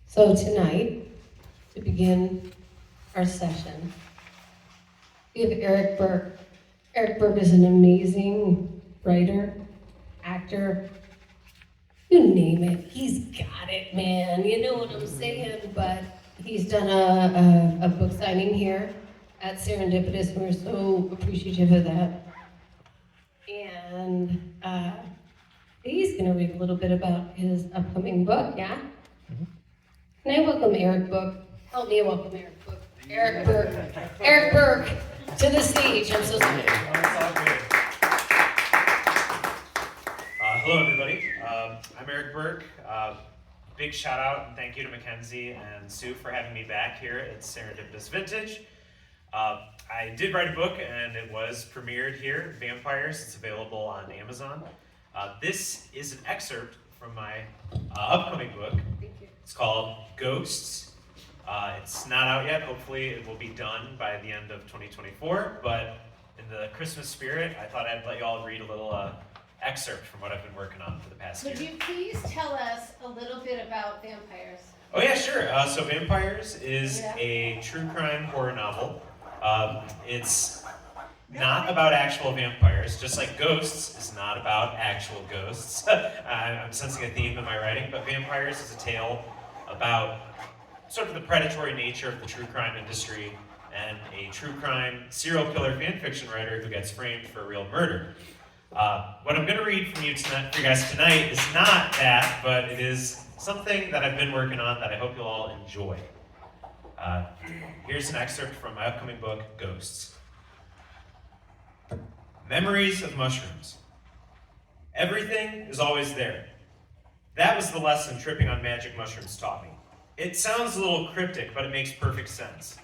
So tonight, to begin our session, we have Eric Burke. Eric Burke is an amazing writer, actor, you name it. He's got it, man. You know what I'm saying? But he's done a book signing here at Serendipitous, and we're so appreciative of that. And he's going to read a little bit about his upcoming book, yeah? Can I welcome Eric Burke? Help me welcome Eric Burke. Eric Burke. Eric Burke to the stage. I'm so sorry. Hello, everybody. I'm Eric Burke. Big shout out and thank you to Mackenzie and Sue for having me back here at Serendipitous Vintage. I did write a book and it was premiered here, Vampires. It's available on Amazon. This is an excerpt from my upcoming book. It's called Ghosts. It's not out yet. Hopefully it will be done by the end of 2024. But in the Christmas spirit, I thought I'd let you all read a little excerpt from what I've been working on for the past year. Would you please tell us a little bit about Vampires? Oh yeah, sure. So Vampires is a true crime horror novel. It's not about actual vampires, just like Ghosts is not about actual ghosts. I'm sensing a theme in my writing, but Vampires is a tale about sort of the predatory nature of the true crime industry and a true crime serial killer fan fiction writer who gets framed for a real murder. What I'm going to read from you tonight, for you guys tonight, is not that, but it is something that I've been working on that I hope you'll all enjoy. Here's an excerpt from my upcoming book, Ghosts. Memories of mushrooms. Everything is always there. That was the lesson tripping on magic mushrooms taught me. It sounds a little cryptic, but it makes perfect sense.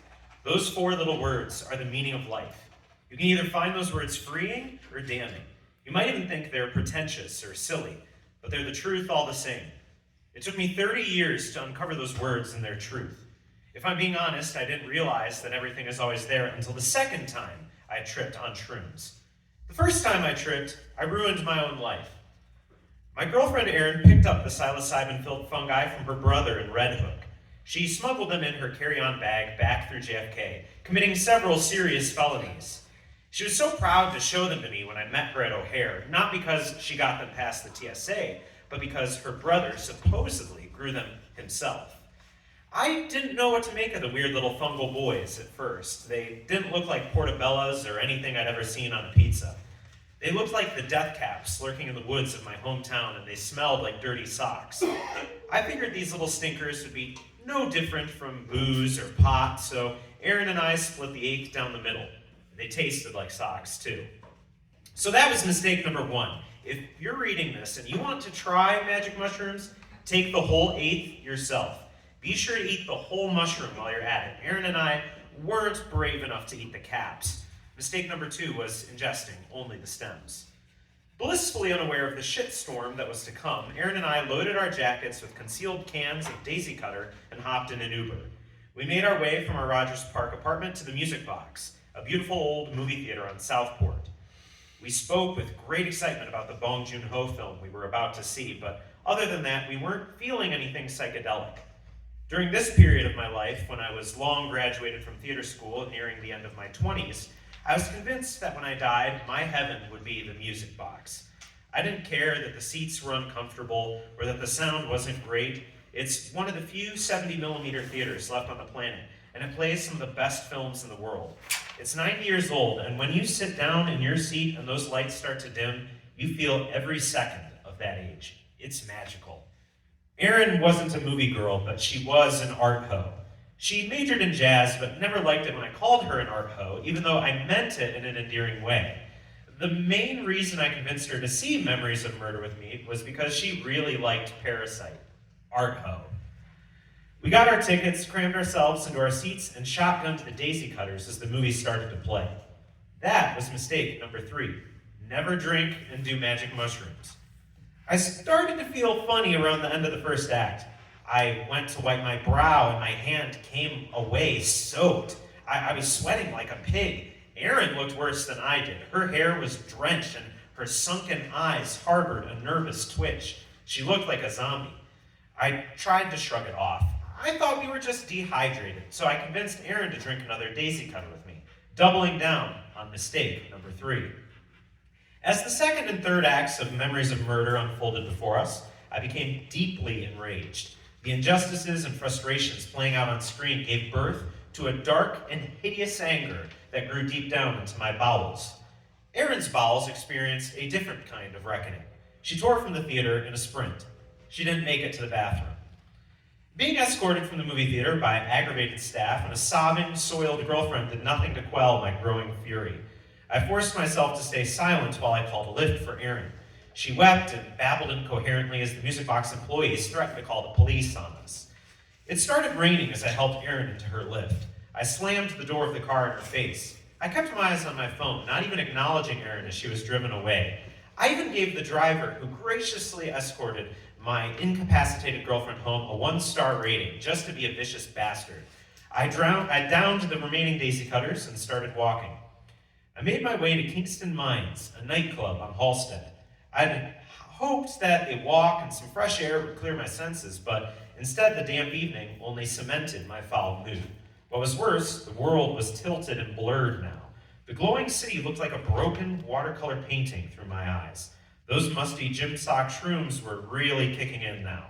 Those four little words are the meaning of life. You can either find those words freeing or damning. You might even think they're pretentious or silly, but they're the truth all the same. It took me 30 years to uncover those words and their truth. If I'm being honest, I didn't realize that everything is always there until the second time I tripped on shrooms. The first time I tripped, I ruined my own life. My girlfriend Erin picked up the psilocybin-filled fungi from her brother in Red Hook. She smuggled them in her carry-on bag back through JFK, committing several serious felonies. She was so proud to show them to me when I met her at O'Hare, not because she got them past the TSA, but because her brother supposedly grew them himself. I didn't know what to make of the weird little fungal boys at first. They didn't look like portobellas or anything I'd ever seen on a pizza. They looked like the death caps lurking in the woods of my hometown, and they smelled like dirty socks. I figured these little stinkers would be no different from booze or pot, so Erin and I split the eighth down the middle. They tasted like socks, too. So that was mistake number one. If you're reading this and you want to try magic mushrooms, take the whole eighth yourself. Be sure to eat the whole mushroom while you're at it. Erin and I weren't brave enough to eat the caps. Mistake number two was ingesting only the stems. Blissfully unaware of the shitstorm that was to come, Erin and I loaded our jackets with concealed cans of Daisy Cutter and hopped in an Uber. We made our way from our Rogers Park apartment to the Music Box, a beautiful old movie theater on Southport. We spoke with great excitement about the Bong Joon-ho film we were about to see, but other than that, we weren't feeling anything psychedelic. During this period of my life, when I was long graduated from theater school and nearing the end of my 20s, I was convinced that when I died, my heaven would be the Music Box. I didn't care that the seats were uncomfortable or that the sound wasn't great. It's one of the few 70mm theaters left on the planet, and it plays some of the best films in the world. It's 90 years old, and when you sit down in your seat and those lights start to dim, you feel every second of that age. It's magical. Erin wasn't a movie girl, but she was an art hoe. She majored in jazz, but never liked it when I called her an art hoe, even though I meant it in an endearing way. The main reason I convinced her to see Memories of Murder with me was because she really liked Parasite. Art hoe. We got our tickets, crammed ourselves into our seats, and shotgunned the Daisy Cutters as the movie started to play. That was mistake number three. Never drink and do magic mushrooms. I started to feel funny around the end of the first act. I went to wipe my brow and my hand came away soaked. I was sweating like a pig. Erin looked worse than I did. Her hair was drenched and her sunken eyes harbored a nervous twitch. She looked like a zombie. I tried to shrug it off. I thought we were just dehydrated, so I convinced Aaron to drink another Daisy Cutter with me, doubling down on mistake number 3. As the second and third acts of Memories of Murder unfolded before us, I became deeply enraged. The injustices and frustrations playing out on screen gave birth to a dark and hideous anger that grew deep down into my bowels. Erin's bowels experienced a different kind of reckoning. She tore from the theater in a sprint. She didn't make it to the bathroom. Being escorted from the movie theater by aggravated staff and a sobbing, soiled girlfriend did nothing to quell my growing fury. I forced myself to stay silent while I called a lift for Erin. She wept and babbled incoherently as the music box employees threatened to call the police on us. It started raining as I helped Erin into her lift. I slammed the door of the car in her face. I kept my eyes on my phone, not even acknowledging Erin as she was driven away. I even gave the driver, who graciously escorted my incapacitated girlfriend home, a 1-star rating, just to be a vicious bastard. I downed the remaining Daisy Cutters and started walking. I made my way to Kingston Mines, a nightclub on Halstead. I'd hoped that a walk and some fresh air would clear my senses, but instead the damp evening only cemented my foul mood. What was worse, the world was tilted and blurred now. The glowing city looked like a broken watercolor painting through my eyes. Those musty gym sock shrooms were really kicking in now.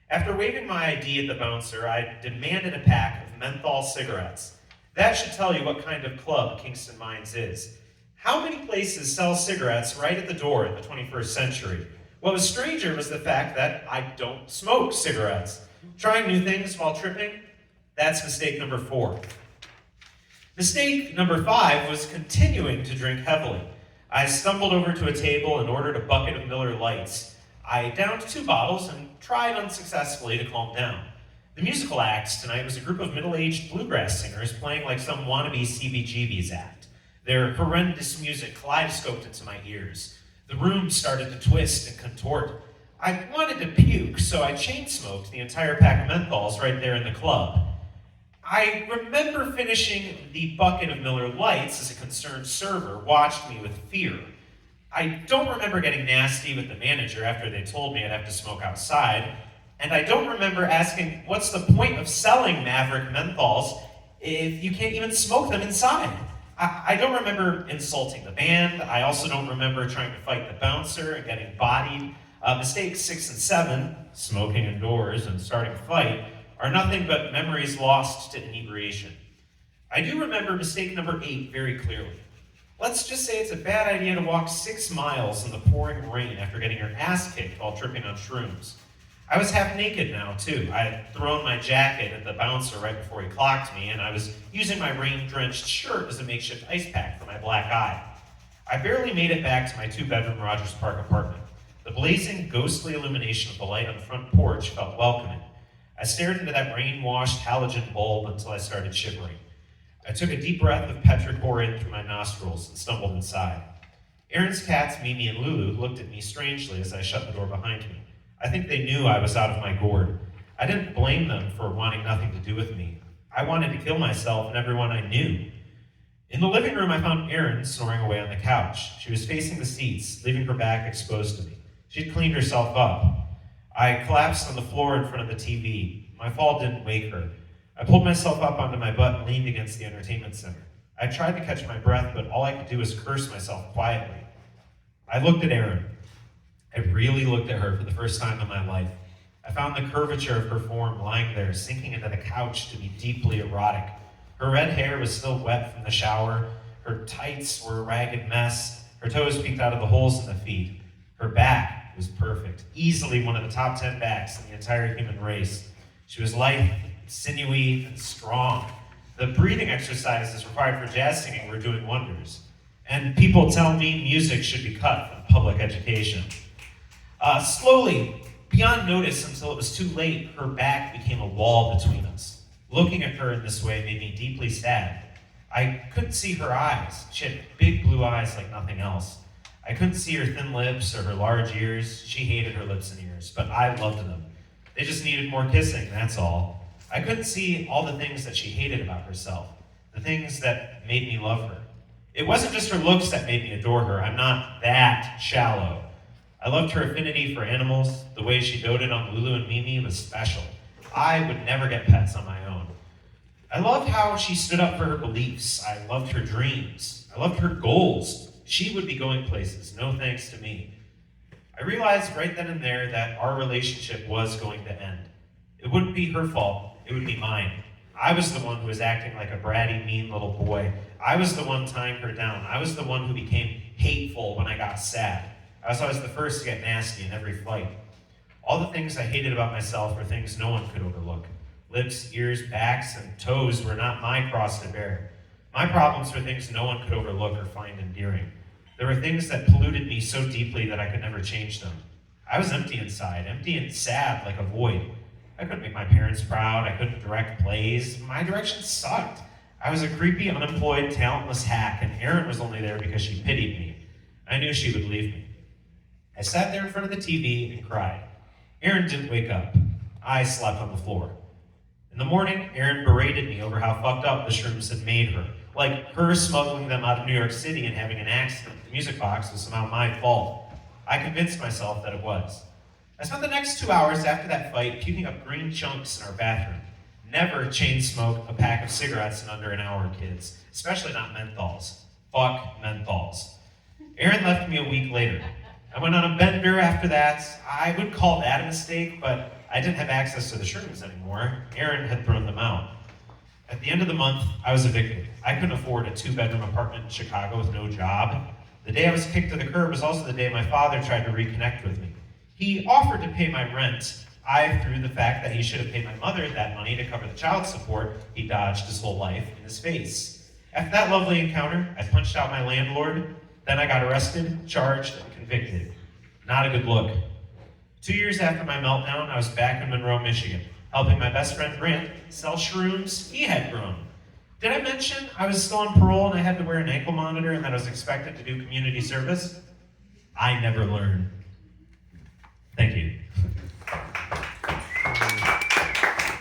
After waving my ID at the bouncer, I demanded a pack of menthol cigarettes. That should tell you what kind of club Kingston Mines is. How many places sell cigarettes right at the door in the 21st century? What was stranger was the fact that I don't smoke cigarettes. Trying new things while tripping? That's mistake number 4. Mistake number 5 was continuing to drink heavily. I stumbled over to a table and ordered a bucket of Miller Lights. I downed 2 bottles and tried unsuccessfully to calm down. The musical act tonight was a group of middle-aged bluegrass singers playing like some wannabe CBGB's act. Their horrendous music kaleidoscoped into my ears. The room started to twist and contort. I wanted to puke, so I chain-smoked the entire pack of menthols right there in the club. I remember finishing the bucket of Miller Lights as a concerned server watched me with fear. I don't remember getting nasty with the manager after they told me I'd have to smoke outside, and I don't remember asking, what's the point of selling Maverick menthols if you can't even smoke them inside? I don't remember insulting the band. I also don't remember trying to fight the bouncer and getting bodied. Mistakes 6 and 7, smoking indoors and starting a fight, are nothing but memories lost to inebriation. I do remember mistake number 8 very clearly. Let's just say it's a bad idea to walk 6 miles in the pouring rain after getting your ass kicked while tripping on shrooms. I was half naked now, too. I had thrown my jacket at the bouncer right before he clocked me, and I was using my rain-drenched shirt as a makeshift ice pack for my black eye. I barely made it back to my 2-bedroom Rogers Park apartment. The blazing, ghostly illumination of the light on the front porch felt welcoming. I stared into that rain-washed halogen bulb until I started shivering. I took a deep breath of petrichor in through my nostrils and stumbled inside. Erin's cats, Mimi and Lulu, looked at me strangely as I shut the door behind me. I think they knew I was out of my gourd. I didn't blame them for wanting nothing to do with me. I wanted to kill myself and everyone I knew. In the living room, I found Erin snoring away on the couch. She was facing the seats, leaving her back exposed to me. She'd cleaned herself up. I collapsed on the floor in front of the TV. My fall didn't wake her. I pulled myself up onto my butt and leaned against the entertainment center. I tried to catch my breath, but all I could do was curse myself quietly. I looked at Erin. I really looked at her for the first time in my life. I found the curvature of her form lying there, sinking into the couch to be deeply erotic. Her red hair was still wet from the shower. Her tights were a ragged mess. Her toes peeked out of the holes in the feet. Her back was perfect, easily one of the top 10 backs in the entire human race. She was lithe, sinewy, and strong. The breathing exercises required for jazz singing were doing wonders. And people tell me music should be cut from public education. Slowly, beyond notice until it was too late, her back became a wall between us. Looking at her in this way made me deeply sad. I couldn't see her eyes. She had big blue eyes like nothing else. I couldn't see her thin lips or her large ears. She hated her lips and ears, but I loved them. They just needed more kissing, that's all. I couldn't see all the things that she hated about herself, the things that made me love her. It wasn't just her looks that made me adore her. I'm not that shallow. I loved her affinity for animals. The way she doted on Lulu and Mimi was special. I would never get pets on my own. I loved how she stood up for her beliefs. I loved her dreams. I loved her goals. She would be going places, no thanks to me. I realized right then and there that our relationship was going to end. It wouldn't be her fault, it would be mine. I was the one who was acting like a bratty, mean little boy. I was the one tying her down. I was the one who became hateful when I got sad. I was always the first to get nasty in every fight. All the things I hated about myself were things no one could overlook. Lips, ears, backs, and toes were not my cross to bear. My problems were things no one could overlook or find endearing. There were things that polluted me so deeply that I could never change them. I was empty inside, empty and sad like a void. I couldn't make my parents proud. I couldn't direct plays. My direction sucked. I was a creepy, unemployed, talentless hack, and Erin was only there because she pitied me. I knew she would leave me. I sat there in front of the TV and cried. Erin didn't wake up. I slept on the floor. In the morning, Erin berated me over how fucked up the shrooms had made her. Like her smuggling them out of New York City and having an accident with the music box was somehow my fault. I convinced myself that it was. I spent the next 2 hours after that fight puking up green chunks in our bathroom. Never chain smoke a pack of cigarettes in under an hour, kids. Especially not menthols. Fuck menthols. Erin left me a week later. I went on a bender after that. I would call that a mistake, but I didn't have access to the shrooms anymore. Erin had thrown them out. At the end of the month, I was evicted. I couldn't afford a 2-bedroom apartment in Chicago with no job. The day I was kicked to the curb was also the day my father tried to reconnect with me. He offered to pay my rent. I threw the fact that he should have paid my mother that money to cover the child support he dodged his whole life in his face. After that lovely encounter, I punched out my landlord. Then I got arrested, charged, and convicted. Not a good look. 2 years after my meltdown, I was back in Monroe, Michigan, helping my best friend Grant sell shrooms he had grown. Did I mention I was still on parole and I had to wear an ankle monitor and that I was expected to do community service? I never learned.